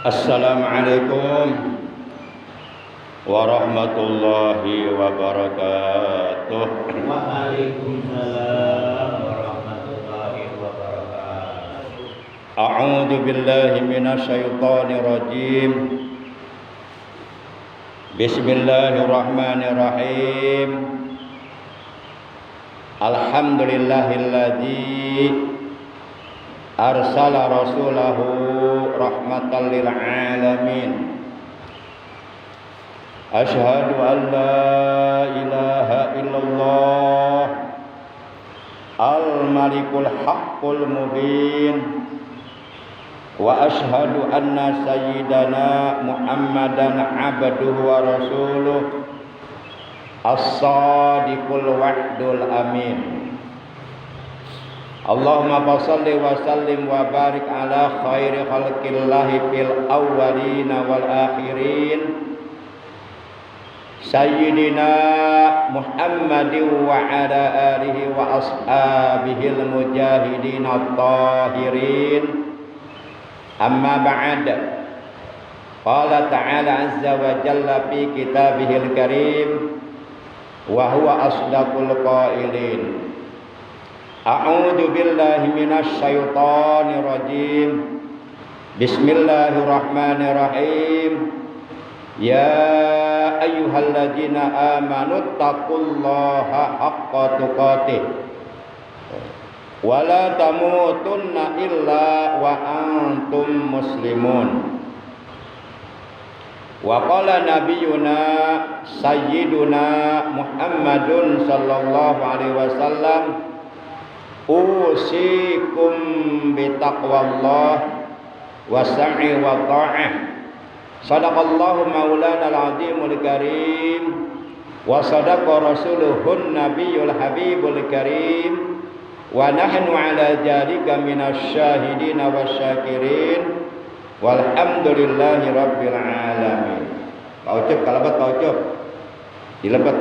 Assalamualaikum warahmatullahi wabarakatuh. Waalaikumsalam warahmatullahi wabarakatuh. A'udzu billahi minasyaitonir rajim. Bismillahirrahmanirrahim. Alhamdulillahilladzi arsala rasulahu rahmatan lil alamin. Asyhadu an la ilaha illallah al-malikul haqqul mubin wa asyhadu anna sayyidana Muhammadan abduhu wa rasuluh as-sadiqul wa'dul amin. Allahumma shalli wa sallim wa barik ala khairi khalqillahi fil awwalin wal akhirin sayyidina Muhammadin wa ala alihi wa ashabihil mujahidin at-tahirin. Amma ba'd. Qala ta'ala azza wa jalla fi kitabihil karim wa huwa asdaqul qailin. A'udzu billahi minasy syaithanir rajim. Bismillahirrahmanirrahim. Ya ayyuhalladzina amanu taqullaha haqqa tuqatih wa la tamutunna illa wa antum muslimun. Wa qala nabiyyuna sayyiduna Muhammadun sallallahu alaihi wasallam usikum bitaqwallah wa sam'i wa ta'ah. Sadaqallahu maulana al-azimul karim wa sadaqa rasuluhun nabiyyul habibul karim wa nahnu ala dzalika minasyahidin wasyakirin walhamdulillahi rabbil alamin. Pak Ucup kalabat, Pak Ucup dilebat.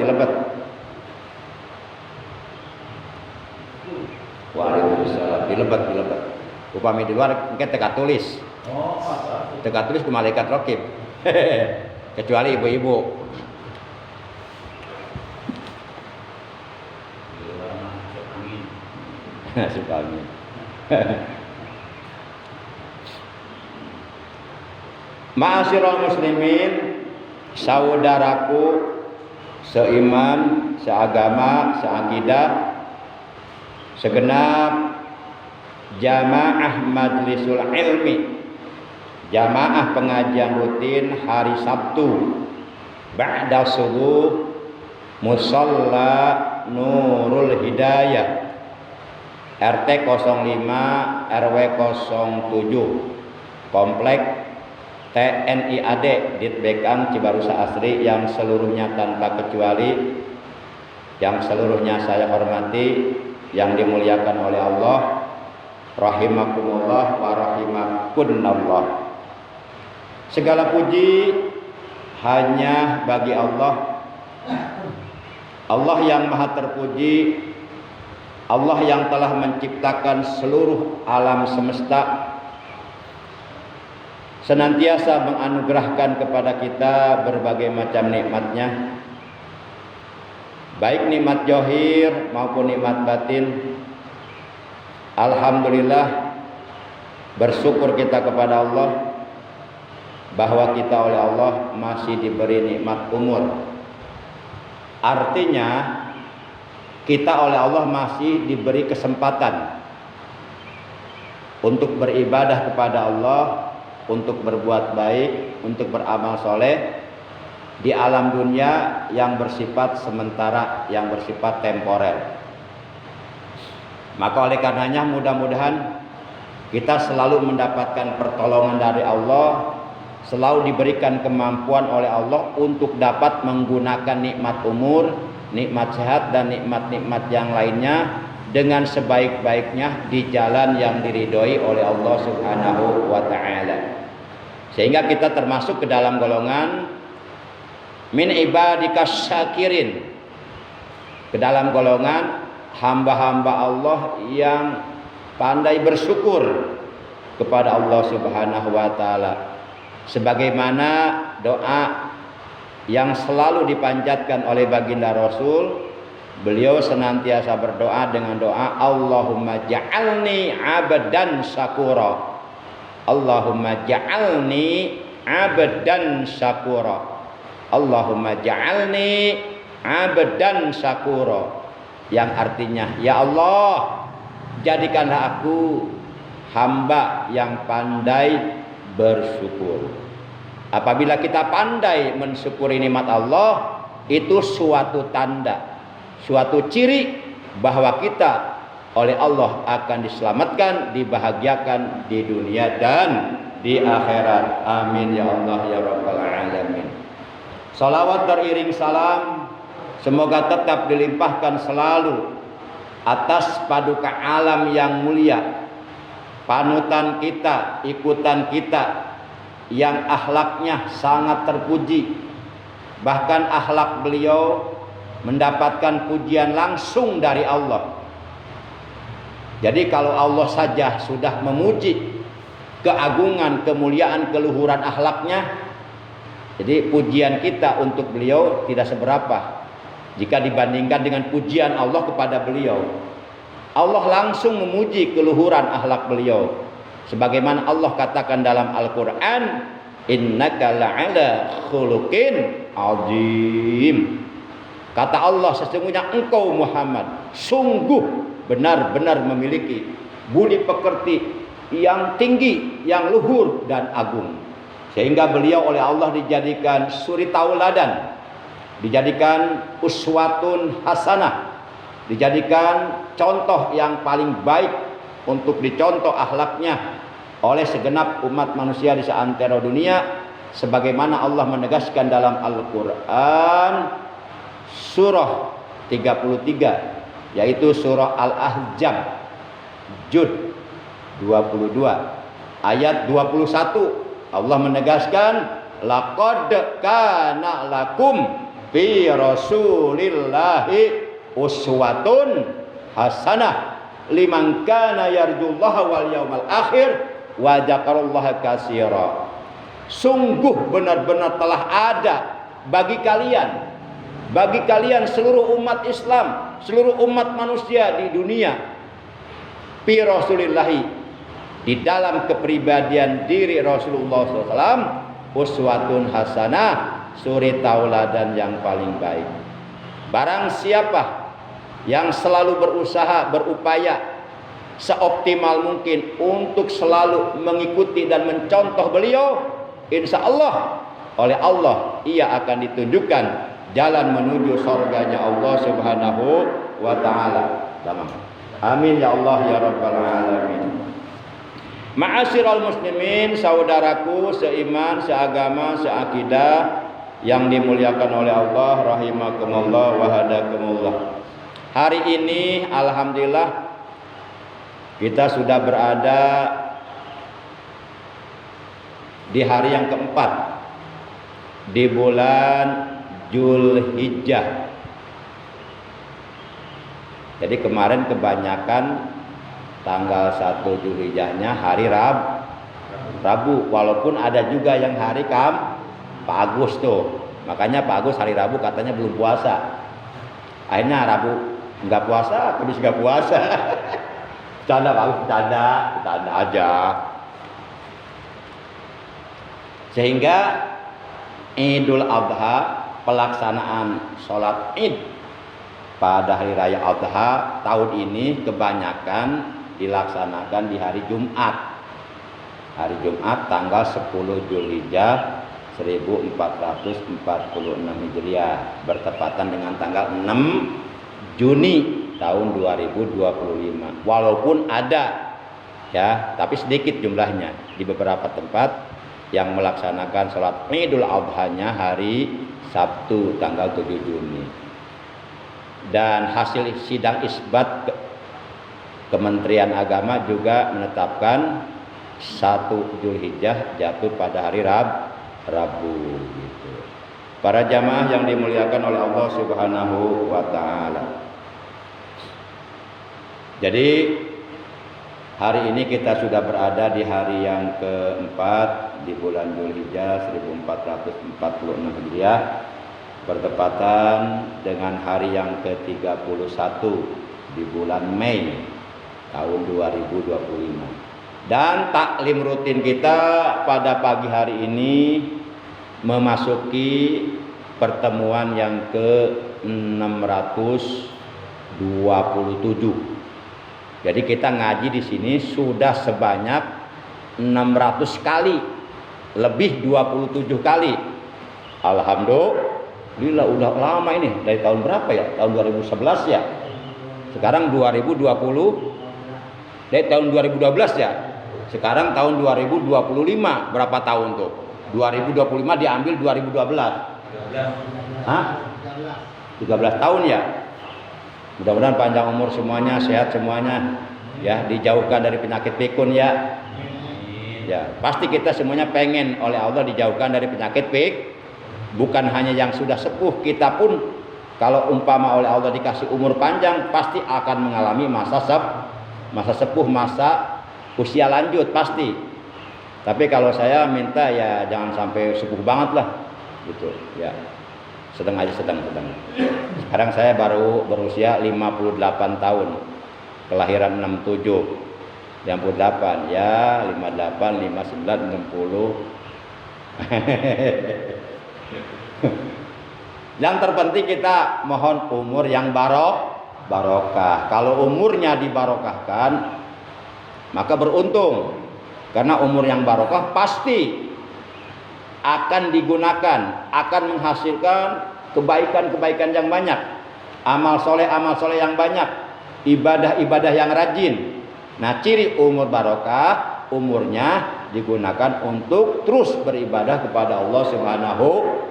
Waalaikumsalam. Dilebat. Upami di luar engke teka tulis. Teka tulis ku malaikat raqib. Kecuali ibu-ibu. Suka angin. Ma'asyiral muslimin, saudaraku seiman, seagama, seakidah, segenap jamaah majlisul ilmi, jamaah pengajian rutin hari Sabtu ba'da subuh musalla Nurul Hidayah RT 05 RW 07 Komplek TNI AD Ditbekan Cibarusah Asri yang seluruhnya tanpa kecuali, yang seluruhnya saya hormati, yang dimuliakan oleh Allah, rahimakumullah wa rahimakunallah. Segala puji hanya bagi Allah. Allah yang maha terpuji, Allah yang telah menciptakan seluruh alam semesta, senantiasa menganugerahkan kepada kita berbagai macam nikmatnya, baik nikmat zahir maupun nikmat batin. Alhamdulillah, bersyukur kita kepada Allah bahwa kita oleh Allah masih diberi nikmat umur. Artinya kita oleh Allah masih diberi kesempatan untuk beribadah kepada Allah, untuk berbuat baik, untuk beramal soleh di alam dunia yang bersifat sementara, yang bersifat temporer. Maka oleh karenanya mudah-mudahan kita selalu mendapatkan pertolongan dari Allah, selalu diberikan kemampuan oleh Allah untuk dapat menggunakan nikmat umur, nikmat sehat, dan nikmat-nikmat yang lainnya dengan sebaik-baiknya di jalan yang diridhoi oleh Allah Subhanahu wa ta'ala. Sehingga kita termasuk ke dalam golongan min ibadikas syakirin, ke dalam golongan hamba-hamba Allah yang pandai bersyukur kepada Allah Subhanahu wa taala. sebagaimana doa yang selalu dipanjatkan oleh baginda Rasul. Beliau senantiasa berdoa dengan doa Allahumma ja'alni 'abdan syakura. Allahumma ja'alni 'abdan syakura. Allahumma ja'alni 'abdan syakura. Yang artinya, ya Allah, jadikanlah aku hamba yang pandai bersyukur. Apabila kita pandai mensyukuri nikmat Allah, itu suatu tanda, suatu ciri bahwa kita oleh Allah akan diselamatkan, dibahagiakan di dunia dan di akhirat. Amin ya Allah ya rabbal alamin. Salawat beriring salam semoga tetap dilimpahkan selalu atas paduka alam yang mulia, panutan kita, ikutan kita yang akhlaknya sangat terpuji. Bahkan akhlak beliau mendapatkan pujian langsung dari Allah. Jadi kalau Allah saja sudah memuji keagungan, kemuliaan, keluhuran akhlaknya, jadi pujian kita untuk beliau tidak seberapa jika dibandingkan dengan pujian Allah kepada beliau. Allah langsung memuji keluhuran akhlak beliau, sebagaimana Allah katakan dalam Al-Quran, innaka la'ala khuluqin azim. Kata Allah, sesungguhnya engkau Muhammad sungguh benar-benar memiliki budi pekerti yang tinggi, yang luhur dan agung. Sehingga beliau oleh Allah dijadikan suri tauladan, dijadikan uswatun hasanah, dijadikan contoh yang paling baik untuk dicontoh akhlaknya oleh segenap umat manusia di seantero dunia. Sebagaimana Allah menegaskan dalam Al-Quran surah 33, yaitu surah Al-Ahzab Juz 22 ayat 21. Allah menegaskan, laqad kana lakum fi rasulillahi uswatun hasanah liman kana yarjullaha wal yawmal akhir wa dzakarallaha katsira. Sungguh benar-benar telah ada bagi kalian seluruh umat Islam, seluruh umat manusia di dunia, fi rasulillahi, di dalam kepribadian diri Rasulullah SAW, uswatun hasanah, suri tauladan yang paling baik. Barang siapa yang selalu berusaha, berupaya seoptimal mungkin untuk selalu mengikuti dan mencontoh beliau, insya Allah oleh Allah ia akan ditunjukkan jalan menuju surganya Allah Subhanahu wa ta'ala. Amin ya Allah ya rabbal alamin. Ma'asyiral muslimin, saudaraku seiman, seagama, seakidah yang dimuliakan oleh Allah, rahimakumullah wa hadakumullah. Hari ini alhamdulillah kita sudah berada di hari yang keempat di bulan Zulhijjah. Jadi kemarin kebanyakan tanggal 1 Zulhijjahnya hari Rabu, walaupun ada juga yang hari Pak Agus tuh. Makanya Pak Agus hari Rabu katanya belum puasa. Akhirnya Rabu enggak puasa, Kamis enggak puasa. Bercanda Pak Agus, bercanda aja. Sehingga Idul Adha, pelaksanaan sholat Id pada hari raya Adha tahun ini kebanyakan dilaksanakan di hari Jumat. Hari Jumat tanggal 10 Zulhijjah 1446 Hijriah, bertepatan dengan tanggal 6 Juni tahun 2025. Walaupun ada ya, tapi sedikit jumlahnya di beberapa tempat yang melaksanakan sholat Idul Adha-nya hari Sabtu tanggal 7 Juni. Dan hasil sidang isbat Kementerian Agama juga menetapkan 1 Zulhijjah jatuh pada hari Rabu gitu. Para jamaah yang dimuliakan oleh Allah Subhanahu wa ta'ala. Jadi Hari ini kita sudah berada di hari yang keempat di bulan Dzulhijjah 1446 Hijriah, bertepatan dengan hari yang ke-31 di bulan Mei tahun 2025. Dan taklim rutin kita pada pagi hari ini memasuki pertemuan yang ke-627. Jadi kita ngaji di sini sudah sebanyak 600 kali, lebih 27 kali. Alhamdulillah udah lama ini, dari tahun berapa ya? Tahun 2011 ya. Sekarang 2020. Dari tahun 2012 ya. Sekarang tahun 2025, berapa tahun tuh? 2025 diambil 2012. Hah? 13 tahun ya. Mudah-mudahan panjang umur semuanya, sehat semuanya, ya, dijauhkan dari penyakit pikun ya. Ya, pasti kita semuanya pengen oleh Allah dijauhkan dari penyakit bukan hanya yang sudah sepuh, kita pun kalau umpama oleh Allah dikasih umur panjang pasti akan mengalami masa sepuh, masa usia lanjut pasti. Tapi kalau saya minta ya jangan sampai sepuh banget lah, gitu ya. Sedang. Sekarang saya baru berusia 58 tahun. Kelahiran 67. 68 ya, 58, 59, 60. Yang terpenting kita mohon umur yang barokah. Kalau umurnya dibarokahkan, maka beruntung. Karena umur yang barokah pasti akan digunakan, akan menghasilkan kebaikan-kebaikan yang banyak, amal soleh yang banyak, ibadah-ibadah yang rajin. Nah, ciri umur barokah, umurnya digunakan untuk terus beribadah kepada Allah Subhanahu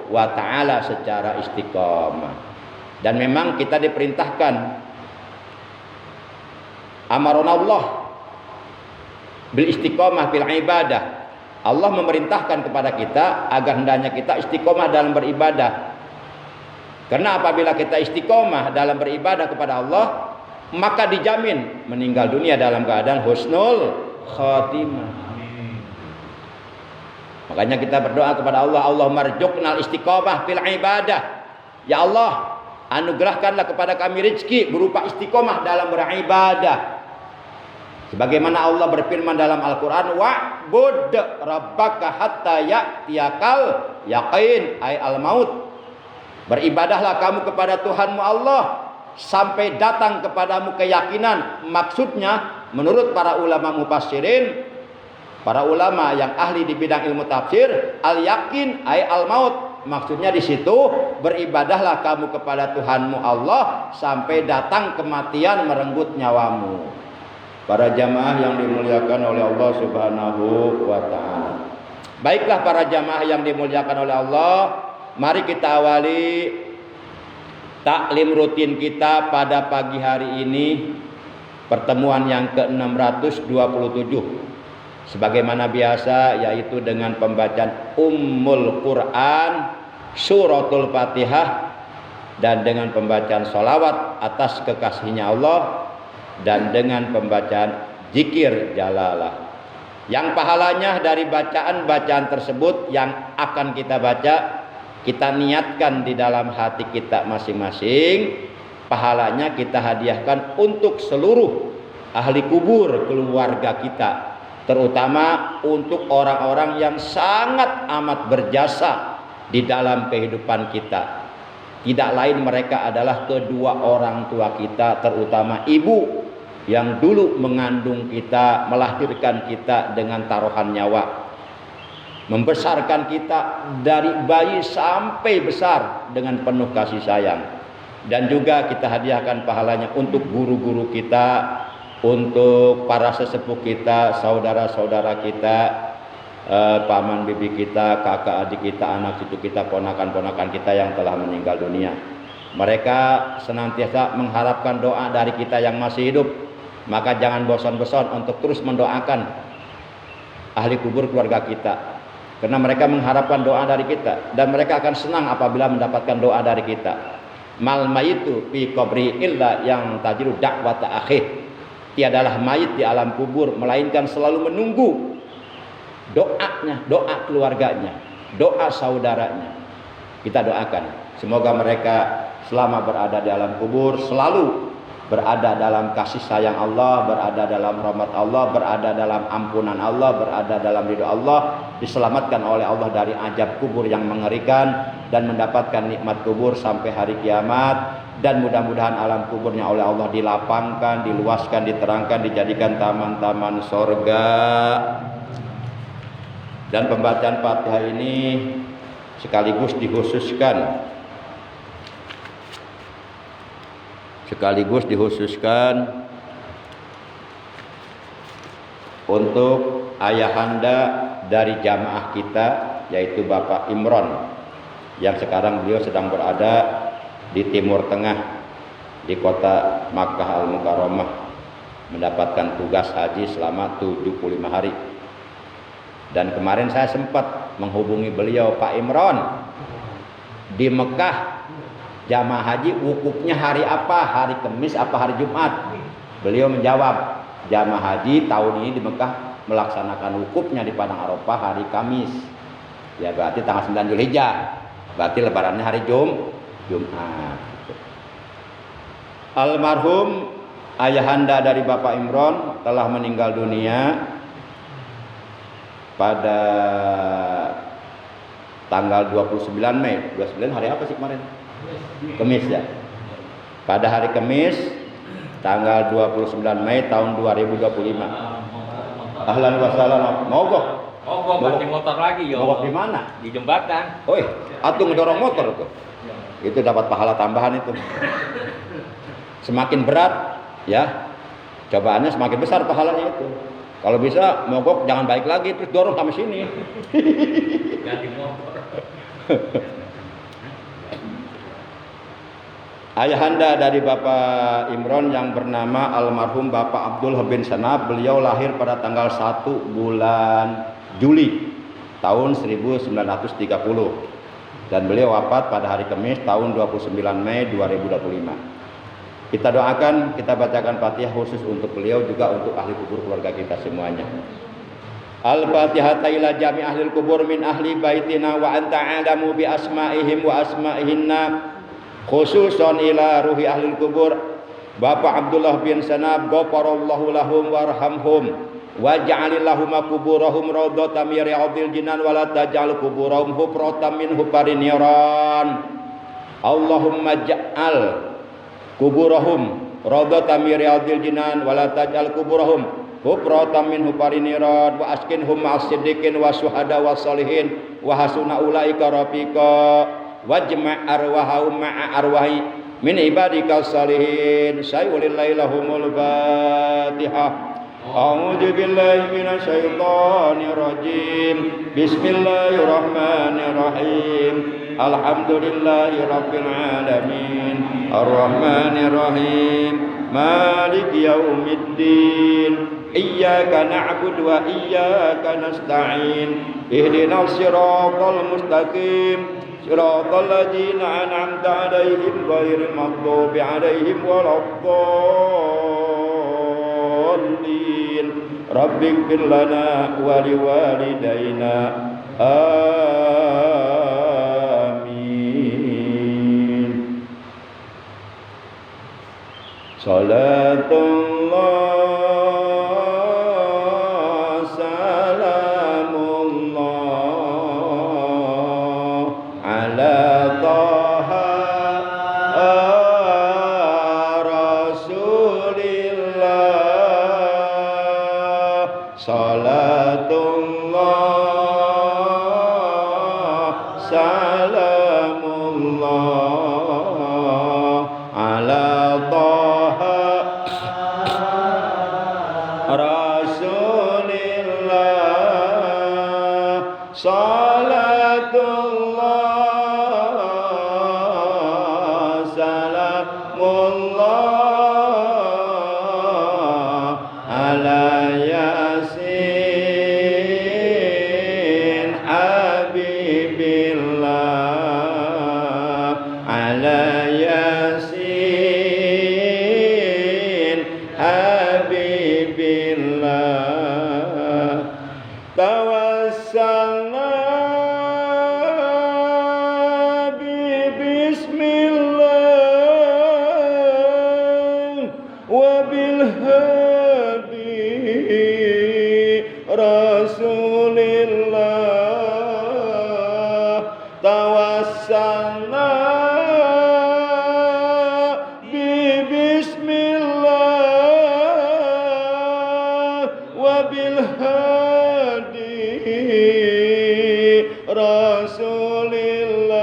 wa ta'ala secara istiqomah. Dan memang kita diperintahkan, amaronallah bil istiqomah fil ibadah. Allah memerintahkan kepada kita agar hendaknya kita istiqomah dalam beribadah. Karena apabila kita istiqomah dalam beribadah kepada Allah, maka dijamin meninggal dunia dalam keadaan husnul khatimah. Makanya kita berdoa kepada Allah, Allahumma rzuqnal istiqomah fil ibadah. Ya Allah, anugerahkanlah kepada kami rezeki berupa istiqomah dalam beribadah. Sebagaimana Allah berfirman dalam Al-Quran, wa'bud rabbaka hatta ya'tiyakal yaqin ay al-maut. Beribadahlah kamu kepada Tuhanmu Allah sampai datang kepadamu keyakinan. Maksudnya menurut para ulama mufassirin, para ulama yang ahli di bidang ilmu tafsir, al-yakin ay al-maut. Maksudnya di situ beribadahlah kamu kepada Tuhanmu Allah sampai datang kematian merenggut nyawamu. Para jamaah yang dimuliakan oleh Allah Subhanahu wa ta'ala. Baiklah para jamaah yang dimuliakan oleh Allah, mari kita awali taklim rutin kita pada pagi hari ini, pertemuan yang ke-627. Sebagaimana biasa, yaitu dengan pembacaan Ummul Quran, Suratul Fatihah, dan dengan pembacaan sholawat atas kekasihnya Allah, dan dengan pembacaan zikir jalalah. Yang pahalanya dari bacaan-bacaan tersebut yang akan kita baca, kita niatkan di dalam hati kita masing-masing, pahalanya kita hadiahkan untuk seluruh ahli kubur keluarga kita, terutama untuk orang-orang yang sangat amat berjasa di dalam kehidupan kita. Tidak lain mereka adalah kedua orang tua kita, terutama ibu yang dulu mengandung kita, melahirkan kita dengan taruhan nyawa, membesarkan kita dari bayi sampai besar dengan penuh kasih sayang. Dan juga kita hadiahkan pahalanya untuk guru-guru kita, untuk para sesepuh kita, saudara-saudara kita, paman bibi kita, kakak adik kita, anak cucu kita, ponakan-ponakan kita yang telah meninggal dunia. Mereka senantiasa mengharapkan doa dari kita yang masih hidup. Maka jangan bosan-bosan untuk terus mendoakan ahli kubur keluarga kita, karena mereka mengharapkan doa dari kita, dan mereka akan senang apabila mendapatkan doa dari kita. Mal mayitu fi qabri illa yang tajiru da'wata akhih. tiadalah mayit di alam kubur melainkan selalu menunggu doanya, doa keluarganya, doa saudaranya. Kita doakan semoga mereka selama berada di alam kubur selalu berada dalam kasih sayang Allah, berada dalam rahmat Allah, berada dalam ampunan Allah, berada dalam ridha Allah, diselamatkan oleh Allah dari azab kubur yang mengerikan dan mendapatkan nikmat kubur sampai hari kiamat. Dan mudah-mudahan alam kuburnya oleh Allah dilapangkan, diluaskan, diterangkan, dijadikan taman-taman sorga. Dan pembacaan Fatihah ini sekaligus dikhususkan untuk ayahanda dari jamaah kita, yaitu Bapak Imron, yang sekarang beliau sedang berada di Timur Tengah, di kota Makkah Al-Mukarramah, mendapatkan tugas haji selama 75 hari. Dan kemarin saya sempat menghubungi beliau, Pak Imron, di Mekah jamaah haji wukufnya hari apa? Hari Kamis apa hari Jumat? Beliau menjawab, jamaah haji tahun ini di Mekah melaksanakan wukufnya di Padang Arafah hari Kamis. Ya berarti tanggal 9 Zulhijjah. Berarti lebarannya hari Jumat. Almarhum ayahanda dari Bapak Imron telah meninggal dunia pada tanggal 29 Mei. 29 hari apa sih kemarin? Kamis ya. Pada hari Kamis tanggal 29 Mei tahun 2025. Ahlan wa sahlan. Mogok ganti motor lagi yo. Mogok di mana? Di jembatan. Oi, atuh ngedorong motor tuh. Itu dapat pahala tambahan itu. Semakin berat ya, cobaannya semakin besar pahalanya itu. Kalau bisa mogok jangan balik lagi, terus dorong sampai sini. Ganti motor. Ayahanda dari Bapak Imron yang bernama almarhum Bapak Abdul bin Sanab, beliau lahir pada tanggal 1 bulan Juli tahun 1930 dan beliau wafat pada hari Kamis tahun 29 Mei 2025. Kita doakan, kita bacakan Fatihah khusus untuk beliau, juga untuk ahli kubur keluarga kita semuanya. Al-Fatihah ila jami ahli kubur min ahli baitina wa anta a'lamu bi asma'ihim wa asma'ihinna, khususan ila ruhi ahli kubur Bapak Abdullah bin Sanab, ghafarallahu lahum warhamhum waj'alillahum kuburahum raudhatan min riyadil jinan wa la taj'al kuburahum hufratan min hufarin niran. Allahumma ja'al kuburahum raudhatan min riyadil jinan wa la taj'al kuburahum hufratan min hufarin niran wa askinhum ma'as siddiqin wa syuhada wa sholihin wa hasuna ulaika rafiqa wajma' arwahum ma'a arwahi min ibadika salihin. Sayyulillahi lahumul Fatihah. A'udzu billahi minasy syaithanir rajim. Bismillahirrahmanirrahim. Alhamdulillahi rabbil alamin. Arrahmanir rahim. Maliki yaumiddin. Iyyaka na'budu wa iyyaka nasta'in. Ihdinas siratal mustaqim. Siratal ladzina an'amta 'alaihim ghairil maghdubi 'alaihim waladdallin. Rabbighfir lana wa liwalidayna. Amin. Salatullah Habibillah tawassalna bismillah wa bil hadi rasulillah tawassalna bismillah wa bil hadi rasulillah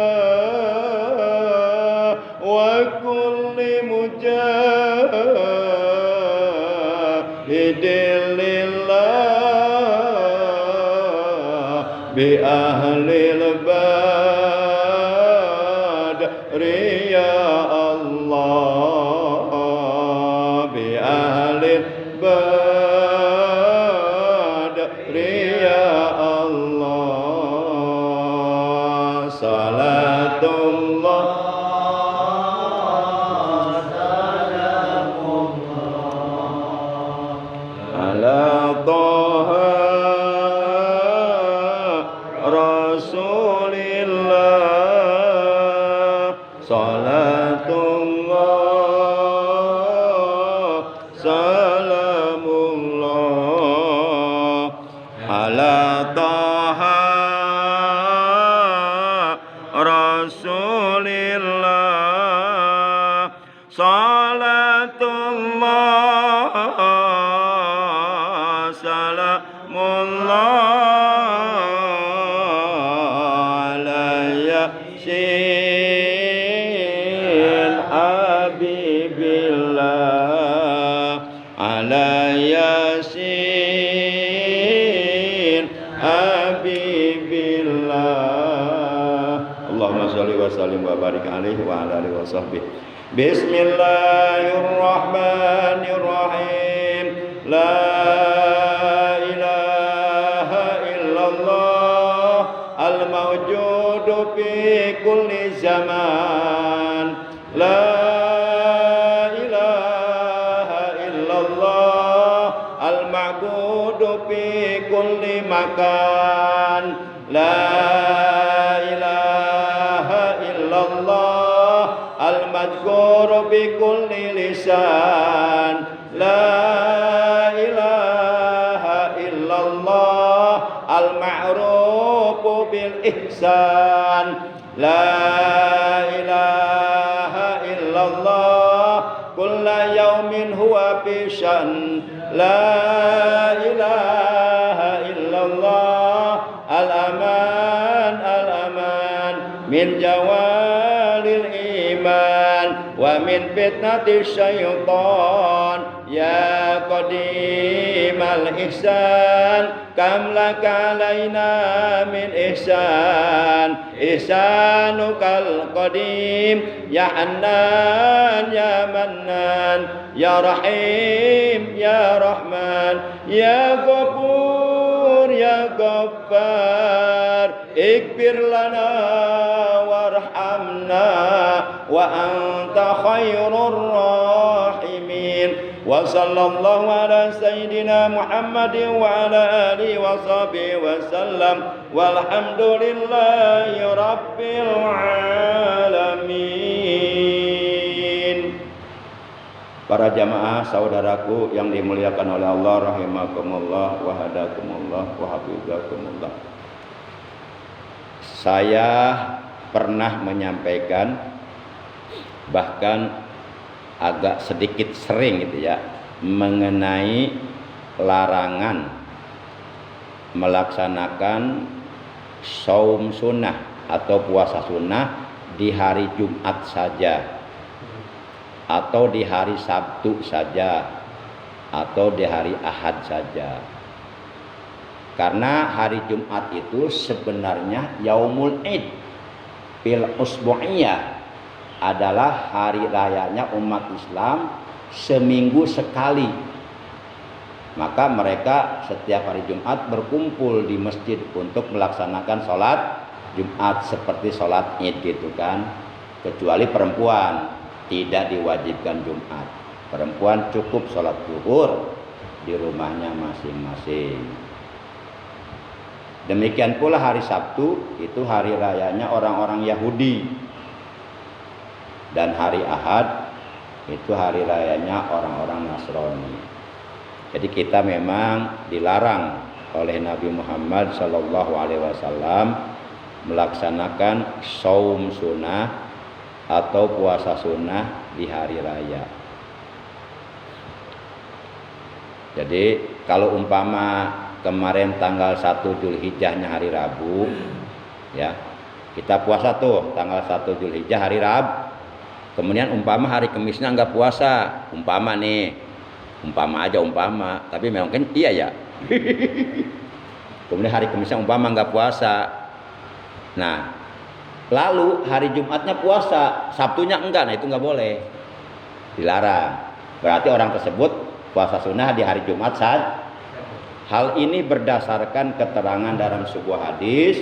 wa kulli mujahidin lillah bi ahlil badri ya Allah bi ahlil badri ya Allah salatullah ala Taha Rasulillah salatullah salamullah ala Taha Rasulillah salatullah salamullah ala yasin habibillah ala yasin habibillah Allahumma sholli wa sallim wa barik alaihi wa ala alihi wa sahbihi bismillahirrahmanirrahim la ilaha illallah al-mawjudu fi kulli zaman la ilaha illallah al-ma'budu fi kulli makan la ilaha illallah al-madhkuru bi kulli lisan la ilaha illallah al-ma'rufu bil ihsan la ilaha illallah kulla yawmin huwa fi shan la ilaha illallah al-aman al-aman min jawalil iman wa min fitnati syaitan ya qadimal ihsan kam laka alaina min ihsan ihsanukal qadim ya hannan ya mannan ya rahim ya rahman ya ghafur ya ghaffar ikbir lana warhamna wa anta khairur rahimin wa sallallahu ala sayyidina Muhammadin wa ala alihi wa sahbihi wa sallam walhamdulillahi rabbil alamin. Para jamaah saudaraku yang dimuliakan oleh Allah rahimakumullah wa hadakumullah wa hafizakumullah. Saya pernah menyampaikan, bahkan agak sedikit sering gitu ya, mengenai larangan melaksanakan saum sunnah atau puasa sunnah di hari Jumat saja, atau di hari Sabtu saja, atau di hari Ahad saja. Karena hari Jumat itu sebenarnya yaumul id fil usbu'iyah, adalah hari rayanya umat Islam seminggu sekali. Maka mereka setiap hari Jumat berkumpul di masjid untuk melaksanakan sholat Jumat seperti sholat id gitu kan. Kecuali perempuan tidak diwajibkan Jumat. Perempuan cukup sholat zuhur di rumahnya masing-masing. Demikian pula hari Sabtu itu hari rayanya orang-orang Yahudi. Dan hari Ahad itu hari rayanya orang-orang Nasrani. Jadi kita memang dilarang oleh Nabi Muhammad SAW melaksanakan saum sunnah atau puasa sunnah di hari raya. Jadi kalau umpama kemarin tanggal 1 Zulhijjahnya hari Rabu, ya kita puasa tuh tanggal 1 Zulhijjah hari Rabu. Kemudian umpama hari Kemisnya nggak puasa, umpama aja, tapi memang kan iya ya. Kemudian hari Kemisnya umpama nggak puasa. Nah, lalu hari Jumatnya puasa, Sabtunya enggak, nah itu nggak boleh, dilarang. Berarti orang tersebut puasa sunnah di hari Jumat saat. Hal ini berdasarkan keterangan dalam sebuah hadis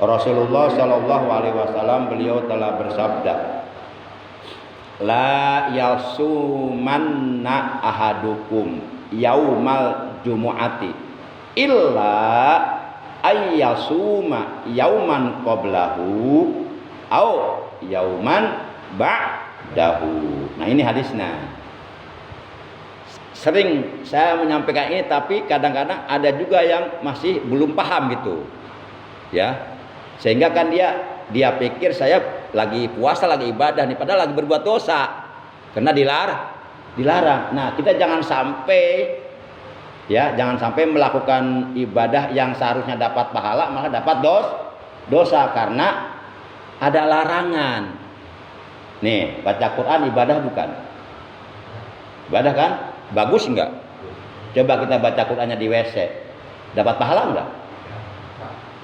Rasulullah Shallallahu Alaihi Wasallam, beliau telah bersabda, la yasumanna ahadukum yaumal jumu'ati illa ayyasuma yauman qablahu au yauman ba'dahu. Nah ini hadisnya. Sering saya menyampaikan ini, tapi kadang-kadang ada juga yang masih belum paham gitu, ya. Sehingga kan dia pikir saya lagi puasa, lagi ibadah nih, padahal lagi berbuat dosa karena dilarang. Nah kita jangan sampai melakukan ibadah yang seharusnya dapat pahala malah dapat dosa karena ada larangan. Nih baca Quran ibadah bukan? Ibadah kan? Bagus enggak? Coba kita baca Qur'annya di WC. Dapat pahala enggak?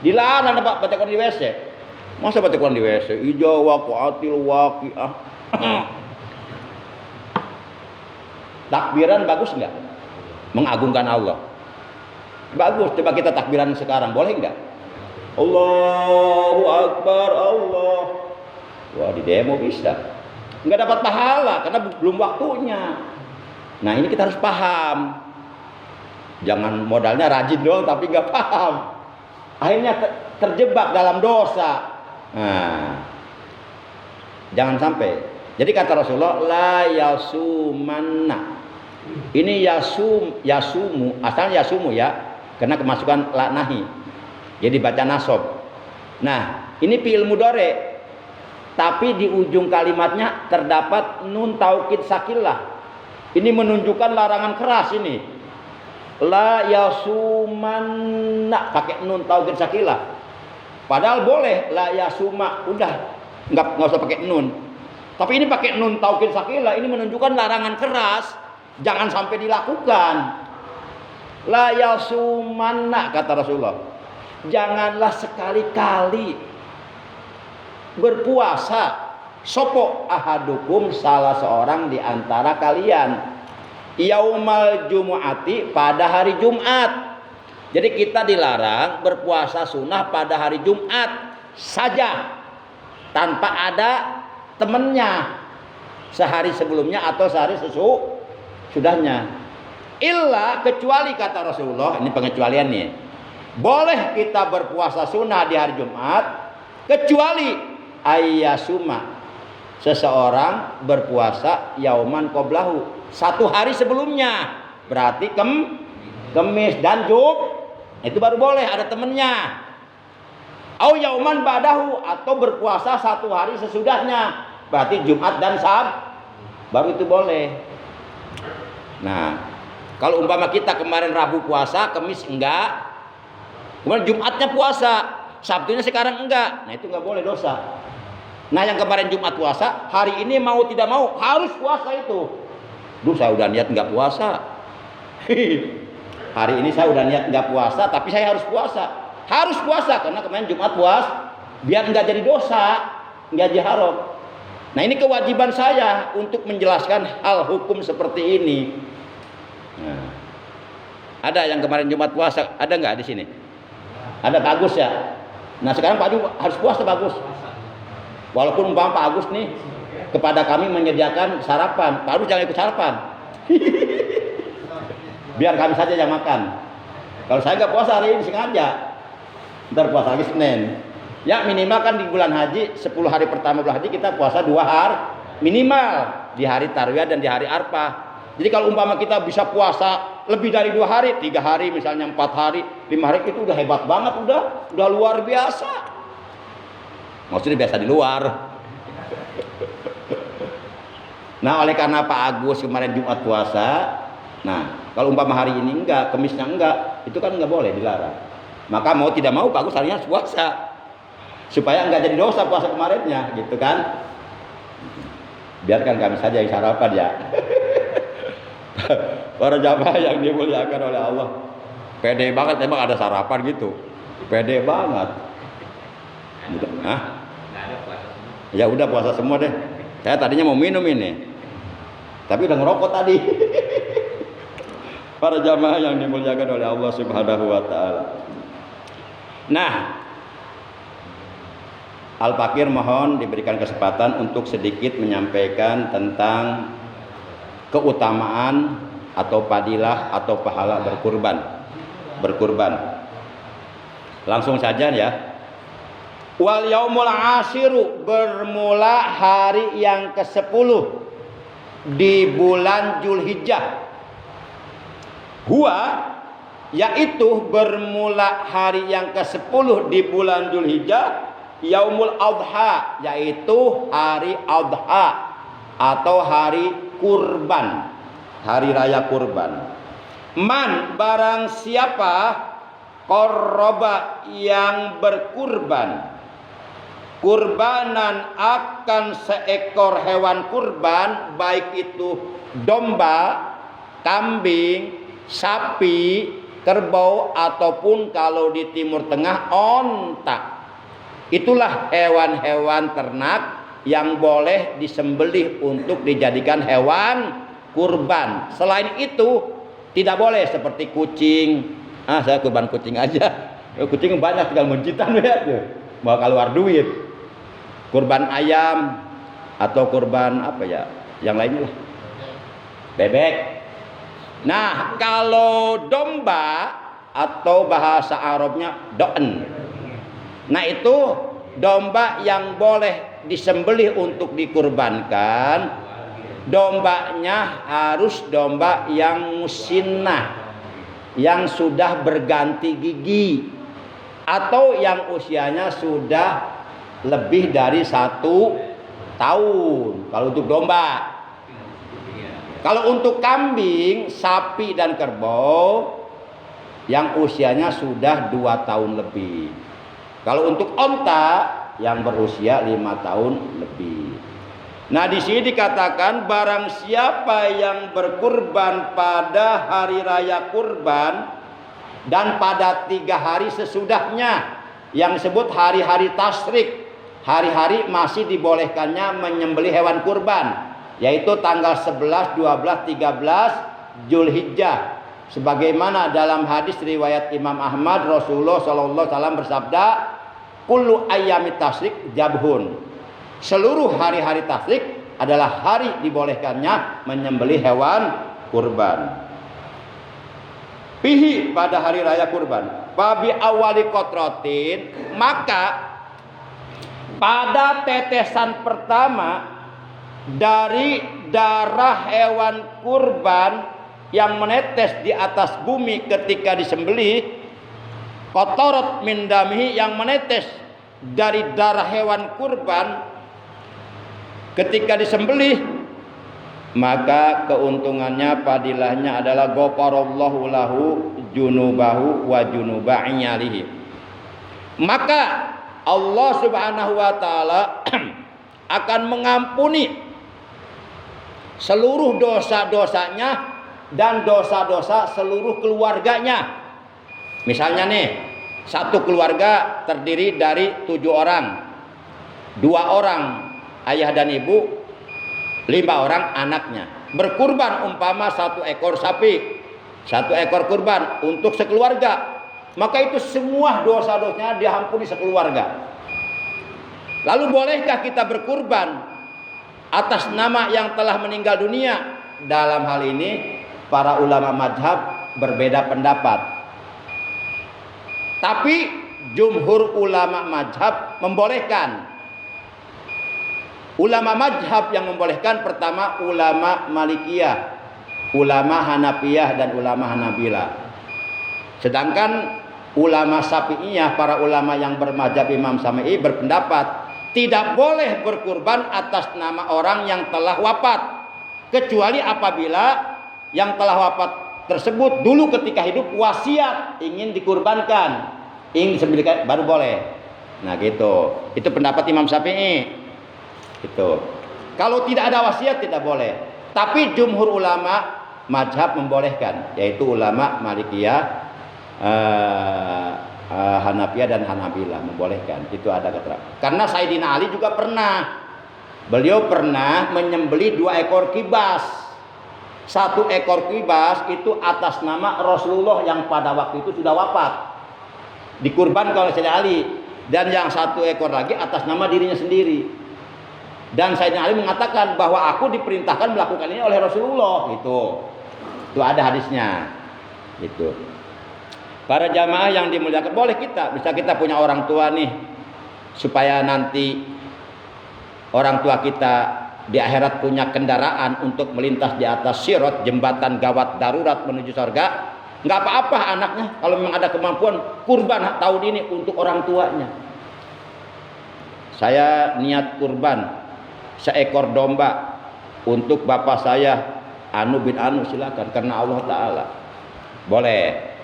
Dilarang baca Quran di WC. Masa baca Quran di WC? Ijo waqatil waqiah. Takbiran bagus enggak? Mengagungkan Allah. Bagus. Coba kita takbiran sekarang, boleh enggak? Allahu Akbar, Allah. Wah, di demo bisa. Enggak dapat pahala karena belum waktunya. Nah ini kita harus paham. Jangan modalnya rajin doang tapi nggak paham. Akhirnya terjebak dalam dosa. Nah, jangan sampai. Jadi kata Rasulullah, la yasumanna. Ini yasumu, asalnya yasumu ya, karena kemasukan la nahi. Jadi baca nasob. Nah, ini fi'il mudhari. Tapi di ujung kalimatnya terdapat nun taukid sakilah. Ini menunjukkan larangan keras ini. La yasumanna pakai nun taukid sakilah. Padahal boleh la yasuma, udah enggak usah pakai nun. Tapi ini pakai nun taukid sakilah, ini menunjukkan larangan keras, jangan sampai dilakukan. La yasumanna kata Rasulullah. Janganlah sekali-kali berpuasa. Sopo ahadukum salah seorang di antara kalian yaumal jumu'ati pada hari Jumat. Jadi kita dilarang berpuasa sunnah pada hari Jumat saja tanpa ada temennya sehari sebelumnya atau sehari sesudahnya. Illa kecuali kata Rasulullah, ini pengecualian nih. Boleh kita berpuasa sunnah di hari Jumat kecuali ayyasuma seseorang berpuasa yauman qablahu satu hari sebelumnya, berarti Kemis dan itu baru boleh ada temennya. Au yauman ba'dahu atau berpuasa satu hari sesudahnya, berarti Jumat dan Sabat baru itu boleh. Nah, kalau umpama kita kemarin Rabu puasa, Kemis enggak, kemudian Jumatnya puasa, Sabtunya sekarang enggak, nah itu enggak boleh, dosa. Nah yang kemarin Jumat puasa, hari ini mau tidak mau harus puasa itu. Duh saya udah niat nggak puasa. Hari ini saya udah niat nggak puasa, tapi saya harus puasa. Harus puasa karena kemarin Jumat puasa, biar nggak jadi dosa, nggak jadi haram. Nah ini kewajiban saya untuk menjelaskan hal hukum seperti ini. Nah, ada yang kemarin Jumat puasa, ada nggak di sini? Ada Pak Agus ya. Nah sekarang Pak Agus harus puasa Pak Agus. Walaupun umpama Pak Agus nih kepada kami menyediakan sarapan, Pak Agus jangan ikut sarapan. Biar kami saja yang makan. Kalau saya nggak puasa hari ini sengaja. Ntar puasa lagi Senin. Ya minimal kan di bulan haji 10 hari pertama bulan haji kita puasa 2 hari minimal di hari Tarwiyah dan di hari Arfah. Jadi kalau umpama kita bisa puasa lebih dari 2 hari, 3 hari misalnya 4 hari, 5 hari itu udah hebat banget, udah luar biasa. Maksudnya biasa di luar. Nah oleh karena Pak Agus kemarin Jumat puasa, nah kalau umpama hari ini enggak, Kemisnya enggak, itu kan enggak boleh, dilarang. Maka mau tidak mau Pak Agus harinya harus puasa supaya enggak jadi dosa puasa kemarinnya, gitu kan? Biarkan kami saja yang sarapan ya. Para jamaah yang dimuliakan oleh Allah, pede banget emang ada sarapan gitu, pede banget. Hah? Nggak ada puasa semua. Ya udah puasa semua deh. Saya tadinya mau minum ini, tapi udah ngerokok tadi. Para jamaah yang dimuliakan oleh Allah Subhanahu wa taala. Nah, Al-Fakir mohon diberikan kesempatan untuk sedikit menyampaikan tentang keutamaan atau fadilah atau pahala berkurban. Langsung saja ya. Wal yaumul ashiru, bermula hari yang ke-10 di bulan Zulhijjah. Huwa, yaitu bermula hari yang ke-10 di bulan Zulhijjah, yaumul adha, yaitu hari adha atau hari kurban, hari raya kurban. Man, barang siapa qarraba yang berkurban, kurbanan akan seekor hewan kurban, baik itu domba, kambing, sapi, kerbau, ataupun kalau di Timur Tengah onta. Itulah hewan-hewan ternak yang boleh disembelih untuk dijadikan hewan kurban. Selain itu tidak boleh seperti kucing. Saya kurban kucing aja. Kucing banyak tinggal mencitan ya. Mau keluar duit. Kurban ayam atau kurban apa ya? Yang lainnya lah. Bebek. Nah, kalau domba atau bahasa Arabnya do'en. Nah, itu domba yang boleh disembelih untuk dikurbankan. Dombanya harus domba yang musinnah, yang sudah berganti gigi, atau yang usianya sudah lebih dari 1 tahun. Kalau untuk domba. Kalau untuk kambing, sapi dan kerbau yang usianya sudah 2 tahun lebih. Kalau untuk onta yang berusia 5 tahun lebih. Nah, di sini dikatakan barang siapa yang berkurban pada hari raya kurban dan pada 3 hari sesudahnya, yang disebut hari-hari tasyrik, hari-hari masih dibolehkannya menyembelih hewan kurban, yaitu tanggal 11, 12, 13 Zulhijjah. Sebagaimana dalam hadis riwayat Imam Ahmad, Rasulullah SAW bersabda, kullu ayyamit tasyrik jabhun. Seluruh hari-hari tasyrik adalah hari dibolehkannya menyembelih hewan kurban. Fihi, pada hari raya kurban, babi awali kotrotin, maka pada tetesan pertama dari darah hewan kurban yang menetes di atas bumi ketika disembelih, kotorot min damihi, yang menetes dari darah hewan kurban ketika disembelih, maka keuntungannya, padilahnya adalah ghafarallahu lahu junubahu wa junuba iyalihi. Maka Allah Subhanahu wa taala akan mengampuni seluruh dosa-dosanya dan dosa-dosa seluruh keluarganya. Misalnya nih, satu keluarga terdiri dari 7 orang, 2 orang ayah dan ibu, 5 orang anaknya. Berkurban umpama 1 ekor sapi, 1 ekor kurban untuk sekeluarga, maka itu semua dosa-dosanya diampuni sekeluarga. Lalu bolehkah kita berkurban atas nama yang telah meninggal dunia? Dalam hal ini para ulama mazhab berbeda pendapat. Tapi jumhur ulama mazhab membolehkan. Ulama mazhab yang membolehkan pertama ulama Malikiyah, ulama Hanafiyah dan ulama Hanabilah. Sedangkan ulama Syafi'iyah, para ulama yang bermazhab Imam Syafi'i berpendapat tidak boleh berkurban atas nama orang yang telah wafat, kecuali apabila yang telah wafat tersebut dulu ketika hidup wasiat ingin dikurbankan, ingin disembelihkan, baru boleh. Nah gitu, itu pendapat Imam Syafi'i. Itu. Kalau tidak ada wasiat tidak boleh. Tapi jumhur ulama mazhab membolehkan, yaitu ulama Malikiyah, Hanafiyah dan Hanabilah membolehkan. Itu ada keterangan. Karena Sayyidina Ali juga pernah, beliau pernah menyembelih 2 ekor kibas. 1 ekor kibas itu atas nama Rasulullah yang pada waktu itu sudah wafat, dikurbankan oleh Sayyidina Ali. Dan yang 1 ekor lagi atas nama dirinya sendiri. Dan Sayyidina Ali mengatakan bahwa aku diperintahkan melakukan ini oleh Rasulullah. Itu ada hadisnya. Itu. Para jamaah yang dimuliakan, boleh bisa kita punya orang tua nih, supaya nanti orang tua kita di akhirat punya kendaraan untuk melintas di atas sirat, jembatan gawat darurat menuju surga. Nggak apa-apa anaknya kalau memang ada kemampuan kurban tahun ini untuk orang tuanya. Saya niat kurban seekor domba untuk bapak saya Anu bin Anu, silakan, karena Allah Ta'ala. Boleh.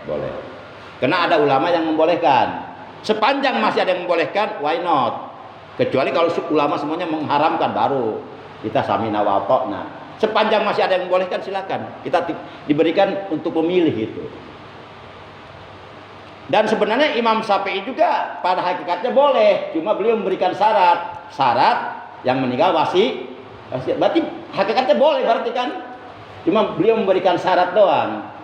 Karena ada ulama yang membolehkan. Sepanjang masih ada yang membolehkan, why not? Kecuali kalau ulama semuanya mengharamkan, baru kita samina wa ata'na. Sepanjang masih ada yang membolehkan, silakan. Kita diberikan untuk memilih itu. Dan sebenarnya Imam Syafi'i juga pada hakikatnya boleh, cuma beliau memberikan syarat yang meninggal wasiat. Berarti hakikatnya boleh, berarti kan, cuma beliau memberikan syarat doang.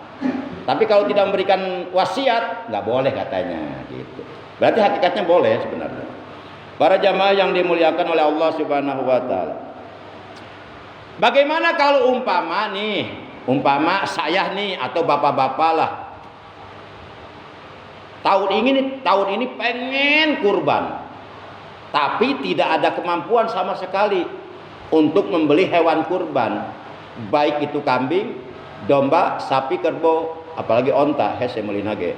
Tapi kalau tidak memberikan wasiat nggak boleh katanya gitu. Berarti hakikatnya boleh sebenarnya. Para jamaah yang dimuliakan oleh Allah Subhanahu wa taala. Bagaimana kalau umpama saya nih atau bapak-bapak lah tahun ini pengen kurban, tapi tidak ada kemampuan sama sekali untuk membeli hewan kurban, baik itu kambing, domba, sapi, kerbau, apalagi onta, hese melinage.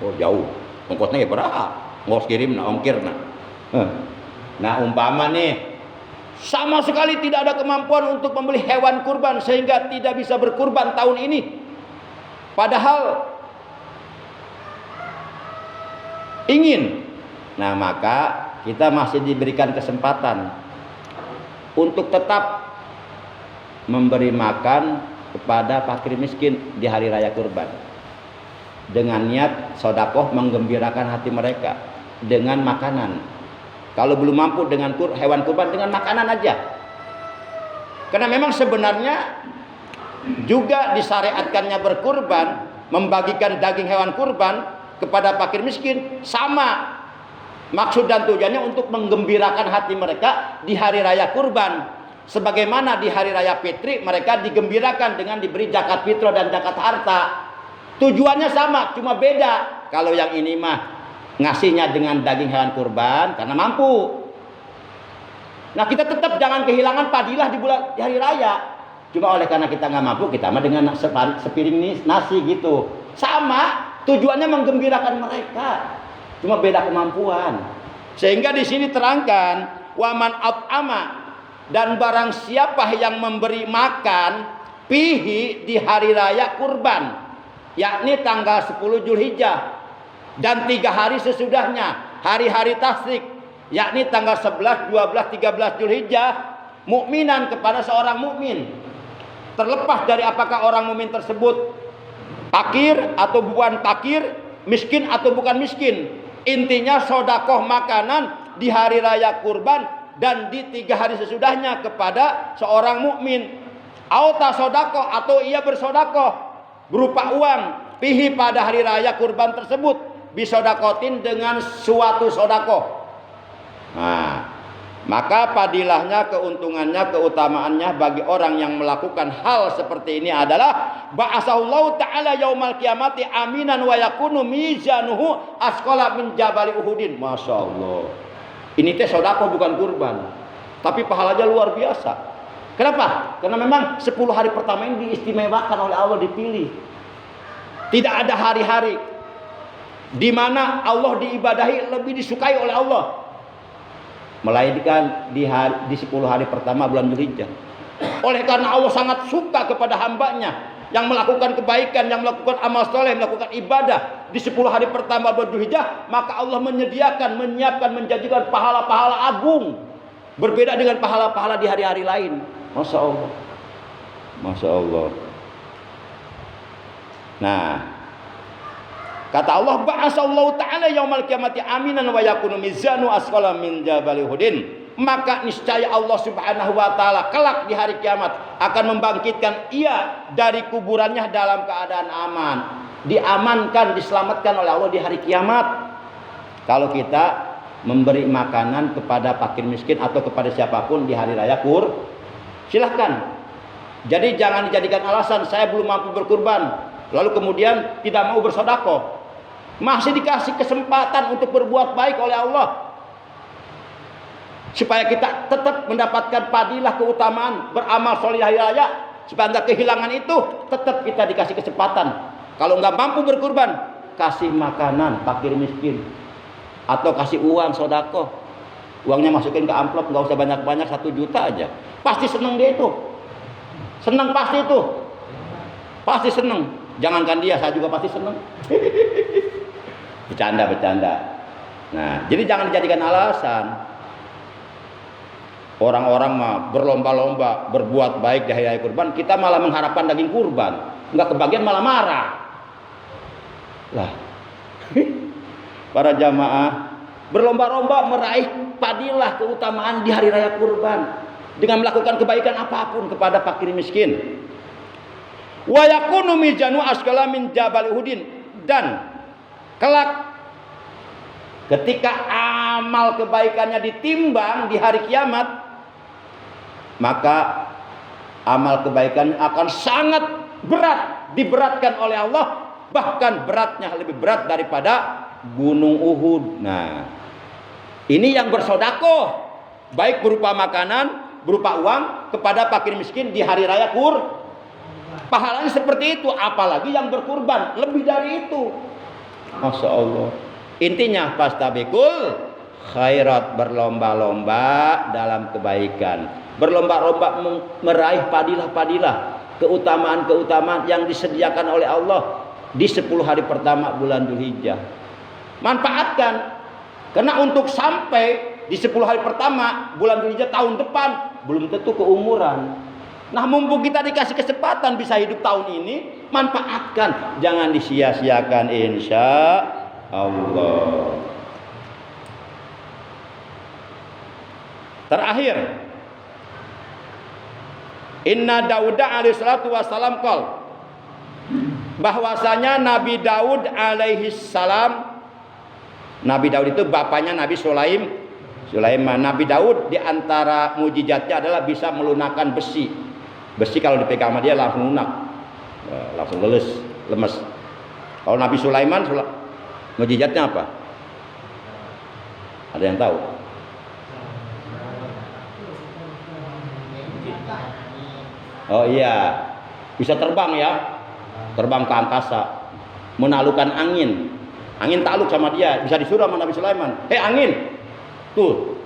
Oh jauh, ongkosnya berapa? Ngos kirim na ongkir na. Nah umpama nih sama sekali tidak ada kemampuan untuk membeli hewan kurban sehingga tidak bisa berkurban tahun ini. Padahal ingin. Nah maka kita masih diberikan kesempatan untuk tetap memberi makan kepada fakir miskin di hari raya kurban, dengan niat sodakoh menggembirakan hati mereka dengan makanan. Kalau belum mampu dengan hewan kurban, dengan makanan aja. Karena memang sebenarnya juga disyariatkannya berkurban, membagikan daging hewan kurban kepada fakir miskin, sama maksud dan tujuannya untuk menggembirakan hati mereka di hari raya kurban. Sebagaimana di hari raya fitri mereka digembirakan dengan diberi zakat fitrah dan zakat harta. Tujuannya sama, cuma beda. Kalau yang ini mah ngasihnya dengan daging hewan kurban karena mampu. Nah kita tetap jangan kehilangan fadilah di hari raya. Cuma oleh karena kita nggak mampu, kita mah dengan sepiring nasi gitu. Sama, tujuannya menggembirakan mereka. Cuma beda kemampuan. Sehingga di sini terangkan waman at'ama, dan barang siapa yang memberi makan pihi di hari raya kurban, yakni tanggal 10 Zulhijjah dan 3 hari sesudahnya, hari-hari tasyrik, yakni tanggal 11, 12, 13 Zulhijjah, mukminan kepada seorang mukmin, terlepas dari apakah orang mukmin tersebut fakir atau bukan fakir, miskin atau bukan miskin. Intinya sodakoh makanan di hari raya kurban dan di 3 hari sesudahnya kepada seorang mukmin. Auta sodakoh, atau ia bersodakoh berupa uang pihi pada hari raya kurban tersebut, bisodakotin dengan suatu sodakoh. Nah, Maka padilahnya, keuntungannya, keutamaannya bagi orang yang melakukan hal seperti ini adalah ba'asahullahu ta'ala yaumal qiyamati aminan wa yakunu mizanuhu asqala min jabali Uhudin. Masya Allah. Ini teh sedekah bukan kurban, tapi pahalanya luar biasa. Kenapa? Karena memang 10 hari pertama ini diistimewakan oleh Allah, dipilih. Tidak ada hari-hari di mana Allah diibadahi lebih disukai oleh Allah, melainkan di 10 hari pertama bulan Dzulhijjah. Oleh karena Allah sangat suka kepada hambanya yang melakukan kebaikan, yang melakukan amal soleh, melakukan ibadah di 10 hari pertama bulan Dzulhijjah, maka Allah menyediakan, menyiapkan, menjanjikan pahala-pahala agung, berbeda dengan pahala-pahala di hari-hari lain. Masya Allah, Masya Allah. Nah, kata Allah, ba'asallahu ta'ala yaumal qiyamati aminan wa yakunu mizanu asqala min jabali Uhudin. Maka niscaya Allah Subhanahu wa taala kelak di hari kiamat akan membangkitkan ia dari kuburannya dalam keadaan aman, diamankan, diselamatkan oleh Allah di hari kiamat. Kalau kita memberi makanan kepada fakir miskin atau kepada siapapun di hari raya silahkan. Jadi jangan dijadikan alasan saya belum mampu berkurban lalu kemudian tidak mau bersedekah. Masih dikasih kesempatan untuk berbuat baik oleh Allah, supaya kita tetap mendapatkan padilah, keutamaan beramal soleh hari raya, supaya nggak kehilangan itu. Tetap kita dikasih kesempatan. Kalau nggak mampu berkurban, kasih makanan fakir miskin atau kasih uang sedekah. Uangnya masukin ke amplop, nggak usah banyak-banyak, 1 juta aja. Pasti seneng dia itu. Seneng pasti itu. Pasti seneng. Jangankan dia, saya juga pasti seneng. Bercanda. Nah, jadi jangan dijadikan alasan. Orang-orang mah berlomba-lomba berbuat baik di hari kurban, kita malah mengharapkan daging kurban, nggak kebagian malah marah. Lah, para jamaah berlomba-lomba meraih padilah, keutamaan di hari raya kurban dengan melakukan kebaikan apapun kepada fakir miskin. Wa yakunu mizanu asqala min jabal Uhudin, dan kelak ketika amal kebaikannya ditimbang di hari kiamat, maka amal kebaikan akan sangat berat, diberatkan oleh Allah, bahkan beratnya lebih berat daripada gunung Uhud. Nah, ini yang bersedekah baik berupa makanan, berupa uang kepada fakir miskin di hari raya pahalanya seperti itu, apalagi yang berkurban lebih dari itu. Masya Allah. Intinya fastabikul khairat, berlomba-lomba dalam kebaikan, berlomba-lomba meraih padilah-padilah, keutamaan-keutamaan yang disediakan oleh Allah di 10 hari pertama bulan Dzulhijjah. Manfaatkan, karena untuk sampai di 10 hari pertama bulan Dzulhijjah tahun depan belum tentu keumuran. Nah, mumpung kita dikasih kesempatan bisa hidup tahun ini, manfaatkan, jangan disia-siakan, insya Allah. Terakhir, Inna Dauda alaihi salatu wassalam qol, bahwasanya Nabi Daud alaihi salam, Nabi Daud itu bapaknya Nabi Sulaiman. Nabi Daud diantara mujizatnya adalah bisa melunakkan besi. Besi kalau dipegang sama dia langsung lunak, langsung lemes. Kalau Nabi Sulaiman mujizatnya apa? Ada yang tahu? Oh iya, bisa terbang ya, terbang ke angkasa, menaklukkan angin. Angin takluk sama dia, bisa disuruh sama Nabi Sulaiman. Hei angin, tuh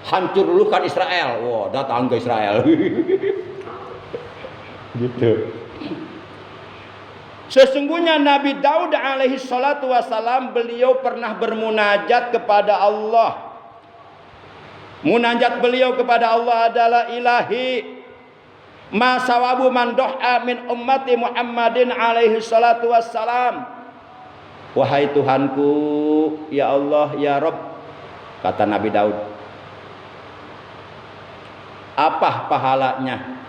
hancur luluhkan Israel. Wow, datang ke Israel. Gitu. Sesungguhnya Nabi Daud alaihi salatu wassalam, beliau pernah bermunajat kepada Allah. Munajat beliau kepada Allah adalah, ilahi ma sawabu man do'a min ummati Muhammadin alaihi salatu wassalam. Wahai Tuhanku, ya Allah, ya Rabb, kata Nabi Daud, apa pahalanya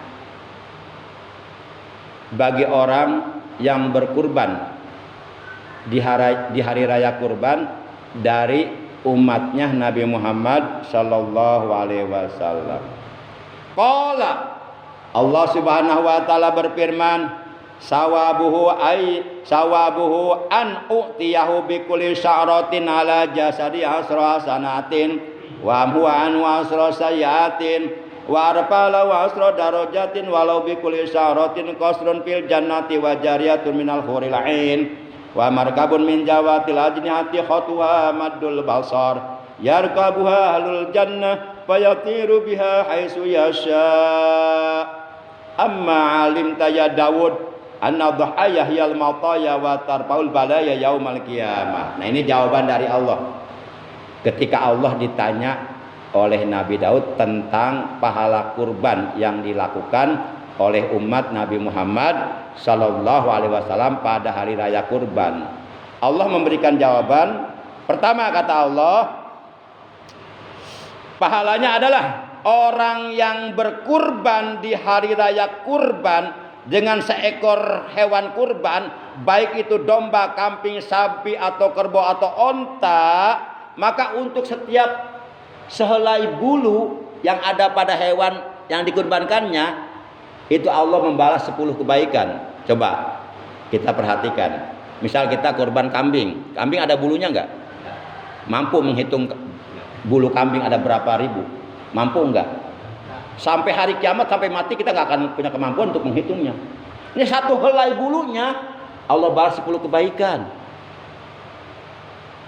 bagi orang yang berkurban di hari raya kurban dari umatnya Nabi Muhammad sallallahu alaihi wasallam. Qala Allah Subhanahu wa taala berfirman, sawabuhu an u'tiyahu bi kulli sya'ratin ala jasadi asra hasanatin wa huwa an asra sayatin wa arfala wa asra darajatin walau bi kulli sya'ratin qasrun fil jannati wa jariyatun minal huril ain wa markabun min jawatil ajnihati khatwa maddul basar yarkabuha ahlul jannah fayatiru biha haitsu yasha. Amma alimta ya Daud anna dhahaya yal mataya wa tarfaul balaya yaumal qiyamah. Nah, ini jawaban dari Allah. Ketika Allah ditanya oleh Nabi Daud tentang pahala kurban yang dilakukan oleh umat Nabi Muhammad sallallahu alaihi wasallam pada hari raya kurban. Allah memberikan jawaban. Pertama kata Allah, pahalanya adalah orang yang berkurban di hari raya kurban dengan seekor hewan kurban, baik itu domba, kambing, sapi atau kerbau atau onta, maka untuk setiap sehelai bulu yang ada pada hewan yang dikurbankannya, itu Allah membalas 10 kebaikan. Coba kita perhatikan. Misal kita kurban kambing, kambing ada bulunya enggak? Mampu menghitung bulu kambing ada berapa ribu? Mampu enggak? Sampai hari kiamat, sampai mati kita enggak akan punya kemampuan untuk menghitungnya. Ini satu helai bulunya Allah balas 10 kebaikan.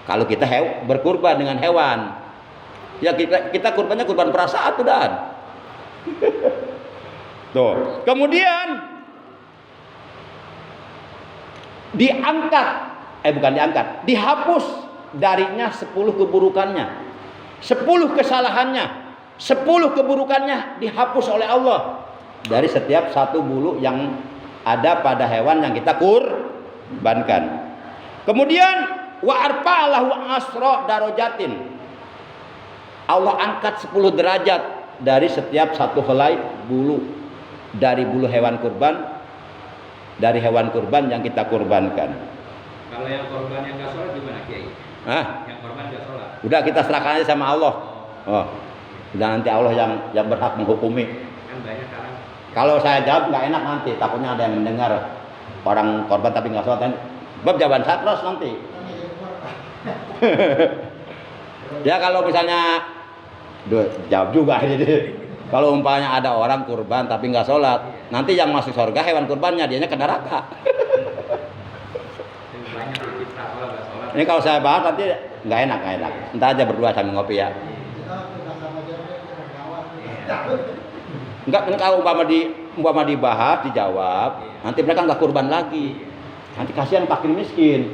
Kalau kita berkurban dengan hewan, ya kita kurbannya kurban perasaan tuh dan. Tuh. Kemudian dihapus darinya 10 keburukannya, 10 kesalahannya, 10 keburukannya dihapus oleh Allah dari setiap satu bulu yang ada pada hewan yang kita kurbankan. Kemudian wa arfa'alahu asra darajatin, Allah angkat 10 derajat dari setiap satu helai bulu dari bulu hewan kurban, dari hewan kurban yang kita kurbankan. Kalau yang korban yang nggak sholat gimana Kiai? Yang korban nggak sholat. Udah kita serahkan aja sama Allah. Oh, udah nanti Allah yang berhak menghukumi. Kan banyak sekarang. Kalau saya jawab nggak enak nanti, takutnya ada yang mendengar orang korban tapi nggak sholat. Bab jawaban saya terus nanti. Ya kalau misalnya, jawab juga ini. Kalau umpamanya ada orang kurban tapi nggak sholat, nanti yang masuk surga hewan kurbannya, dianya ke neraka. Ini kalau saya bahas nanti nggak enak. Entar aja berdua sambil ngopi ya. Enggak, kalau umpama dibahas, dijawab, nanti mereka nggak kurban lagi. Nanti kasihan fakir miskin.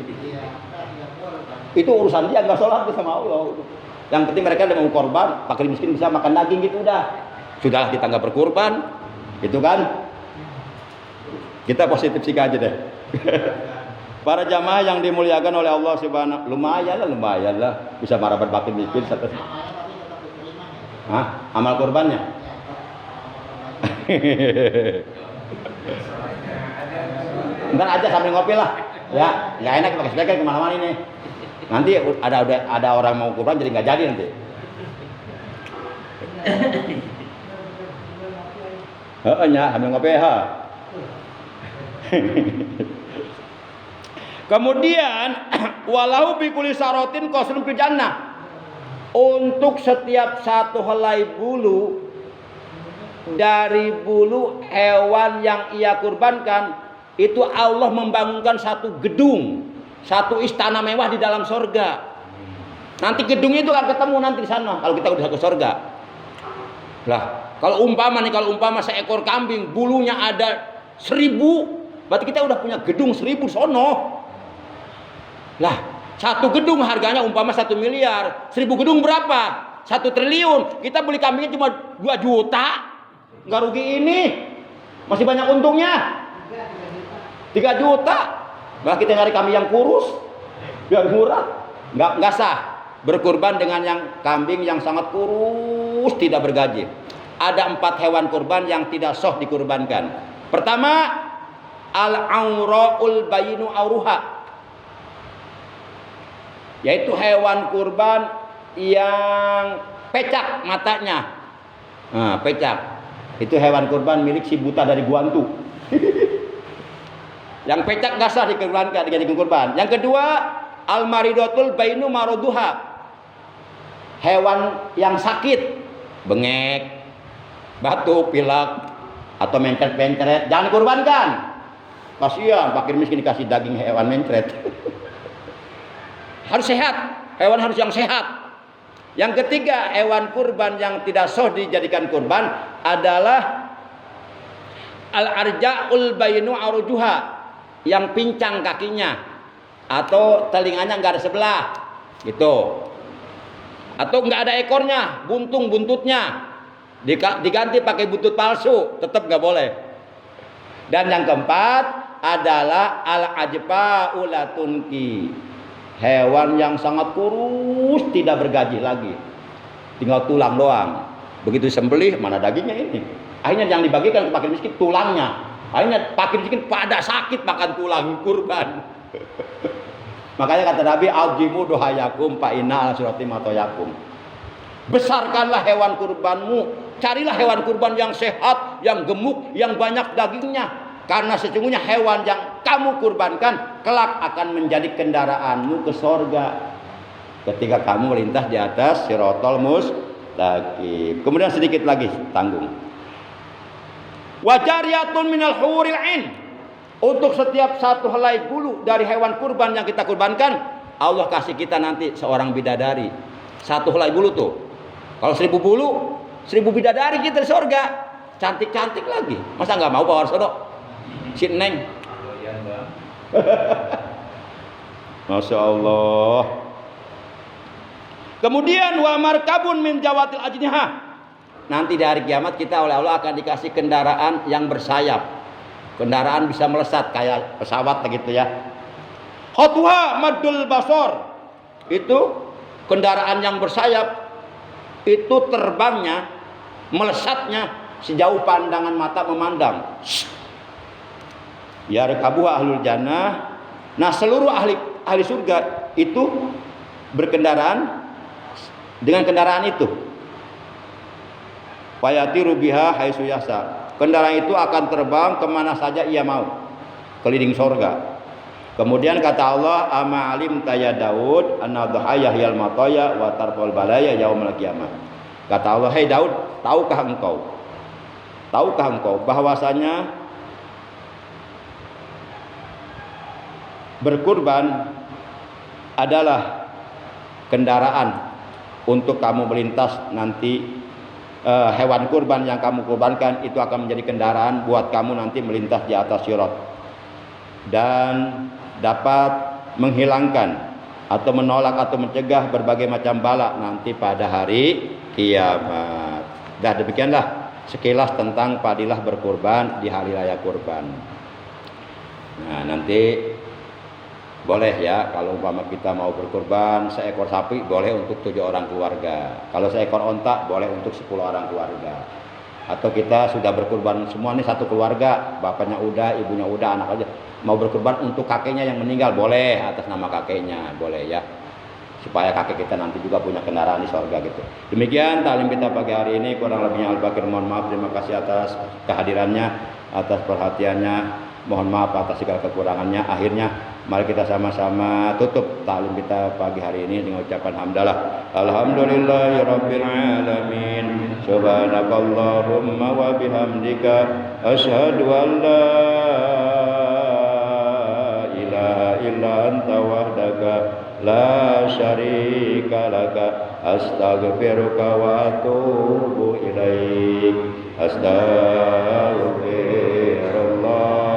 Itu urusan dia, nggak sholat sama Allah. Yang penting mereka udah mau korban, fakir miskin bisa makan daging gitu udah. Sudahlah kita nggak berkurban, gitu kan? Kita positif sih aja deh. Para jamaah yang dimuliakan oleh Allah Subhanahu, lumayan lah bisa marabat fakir miskin satu. Amal kurbannya. Ntar aja sambil ngopi lah, ya nggak enak pakai speaker kemana-mana ini. Nanti ada orang mau kurban jadi nggak jadi nanti. Sambil ngopi ha. Kemudian walau bikuli sarotin qasrun fil jannah, untuk setiap satu helai bulu dari bulu hewan yang ia kurbankan, itu Allah membangunkan satu gedung, satu istana mewah di dalam sorga. Nanti gedung itu akan ketemu nanti di sana kalau kita udah ke sorga. Lah, kalau umpama seekor kambing bulunya ada 1000, berarti kita udah punya gedung 1000 sono. Lah, satu gedung harganya umpama 1 miliar, 1000 gedung berapa? 1 triliun. Kita beli kambingnya cuma 2 juta. Nggak rugi ini. Masih banyak untungnya. 3 juta. Nah, kita nyari kambing yang kurus biar murah. Nggak sah berkurban dengan yang kambing yang sangat kurus, tidak bergaji. Ada 4 hewan kurban yang tidak sah dikurbankan. Pertama, al-auraul bayinu auruha, yaitu hewan kurban yang pecak matanya. Nah, pecak. Itu hewan kurban milik si buta dari Guantu. Yang pecak nggak sah dikurbankan, dijadikan kurban. Yang kedua, al-maridatul bainu maroduha. Hewan yang sakit, bengek, batuk, pilek, atau mencret-mencret, jangan dikurbankan. Kasihan, fakir miskin dikasih daging hewan mencret. Harus sehat, hewan harus yang sehat. Yang ketiga, hewan kurban yang tidak sah dijadikan kurban adalah al-arja'ul bainu arujuha, yang pincang kakinya atau telinganya nggak ada sebelah, gitu. Atau nggak ada ekornya, buntung buntutnya, diganti pakai buntut palsu, tetap nggak boleh. Dan yang keempat adalah al-ajfa'u la tunki, hewan yang sangat kurus, tidak bergaji lagi, tinggal tulang doang. Begitu sembelih, mana dagingnya ini? Akhirnya yang dibagikan ke fakir miskin tulangnya. Akhirnya fakir miskin pada sakit makan tulang kurban. Makanya kata Nabi, aljimu dohayakum fa inna ala surati matoyakum. Besarkanlah hewan kurbanmu, carilah hewan kurban yang sehat, yang gemuk, yang banyak dagingnya. Karena sesungguhnya hewan yang kamu kurbankan kelak akan menjadi kendaraanmu ke sorga ketika kamu melintas di atas sirotol mustaqim. Kemudian sedikit lagi tanggung. Wajariyatun minal huril ain. Untuk setiap satu helai bulu dari hewan kurban yang kita kurbankan, Allah kasih kita nanti seorang bidadari. Satu helai bulu tuh. Kalau 1000 bulu, 1000 bidadari kita di sorga. Cantik-cantik lagi. Masa nggak mau Pak Warsono? Si Neng. Masya Allah. Kemudian wa markabun min jawatil ajniha. Nanti di hari kiamat kita oleh Allah akan dikasih kendaraan yang bersayap. Kendaraan bisa melesat kayak pesawat begitu ya. Khotwa madul basor. Itu kendaraan yang bersayap. Itu terbangnya, melesatnya sejauh pandangan mata memandang. Ya rekabuha ahlul jannah. Nah, seluruh ahli surga itu berkendaraan dengan kendaraan itu. Fayatiru biha haitsu yasa. Kendaraan itu akan terbang kemana saja ia mau, keliling sorga. Kemudian kata Allah, ama alim taya Daud anna dhahaya yal mataya wa tarful balaya yaumil qiyamah. Kata Allah, hai Daud, tahukah engkau bahwasanya berkurban adalah kendaraan untuk kamu melintas nanti. Hewan kurban yang kamu kurbankan itu akan menjadi kendaraan buat kamu nanti melintas di atas sirat dan dapat menghilangkan atau menolak atau mencegah berbagai macam bala nanti pada hari kiamat. Dan demikianlah sekilas tentang fadilah berkurban di hari raya kurban. Nah, nanti boleh ya, kalau umpama kita mau berkurban seekor sapi boleh untuk 7 orang keluarga. Kalau seekor onta boleh untuk 10 orang keluarga. Atau kita sudah berkurban semua nih satu keluarga, bapaknya udah, ibunya udah, anak aja mau berkurban untuk kakeknya yang meninggal boleh atas nama kakeknya, boleh ya. Supaya kakek kita nanti juga punya kendaraan di sorga gitu. Demikian taklim kita pagi hari ini, kurang lebihnya Al-Bakir mohon maaf. Terima kasih atas kehadirannya, atas perhatiannya. Mohon maaf atas segala kekurangannya. Akhirnya mari kita sama-sama tutup taklim kita pagi hari ini dengan ucapan hamdalah. Alhamdulillahirabbil alamin. Subhanakallahumma wa bihamdika asyhadu an la ilaha illa anta wahdaka la syarika laka astaghfiruka wa atubu ilaik. Astaghfirullah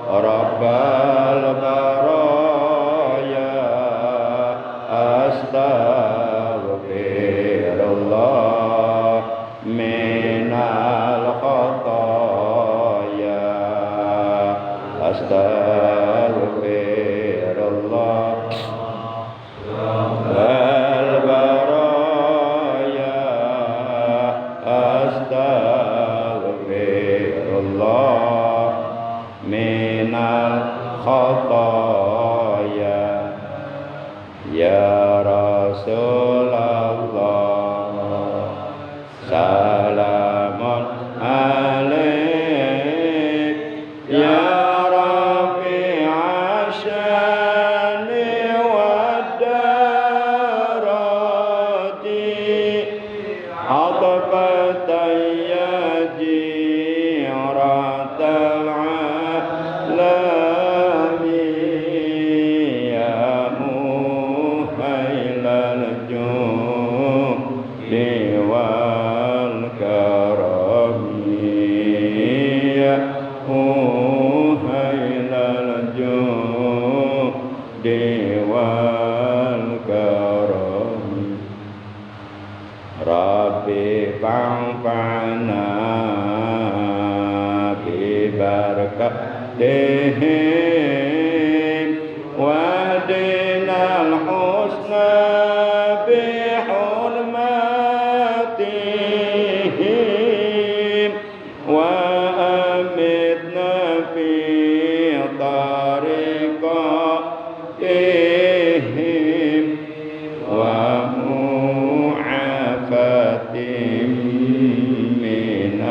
Rabbal baraya astaghfirullah minal khataya astaghfirullah Rabbal baraya astaghfirullah minal khataya ya Rasul فانفعنا ببركاتهم واهدنا الحسنى بحرماتهم وأمتنا في طريقتهم ومعافتهم من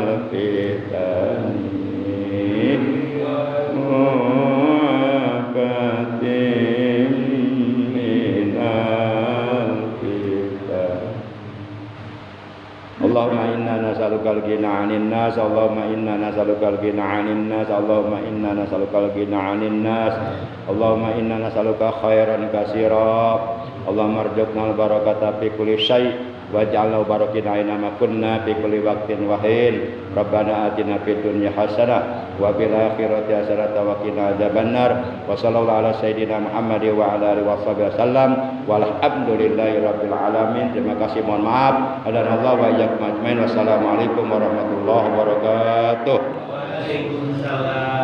الفتن ومعافتهم من الفتن اللهم إنا نسألك الغنى عن الناس اللهم إنا نسألك الغنى عن الناس اللهم إنا نسألك الغنى عن الناس اللهم إنا نسألك خيرا كثيرا اللهم ارزقنا البركة في كل شيء واجعلنا مباركين أينما كنا في كل وقت وحين ربنا آتنا في الدنيا حسنة وفي الآخرة حسنة وقنا عذاب النار وصلى الله على سيدنا محمد وعلى آله وصحبه وسلم walhamdulillahi rabbil alamin. Terima kasih, mohon maaf. Hadanallahu wa iyyakum ajmain. Wassalamualaikum warahmatullahi wabarakatuh. Waalaikumsalam.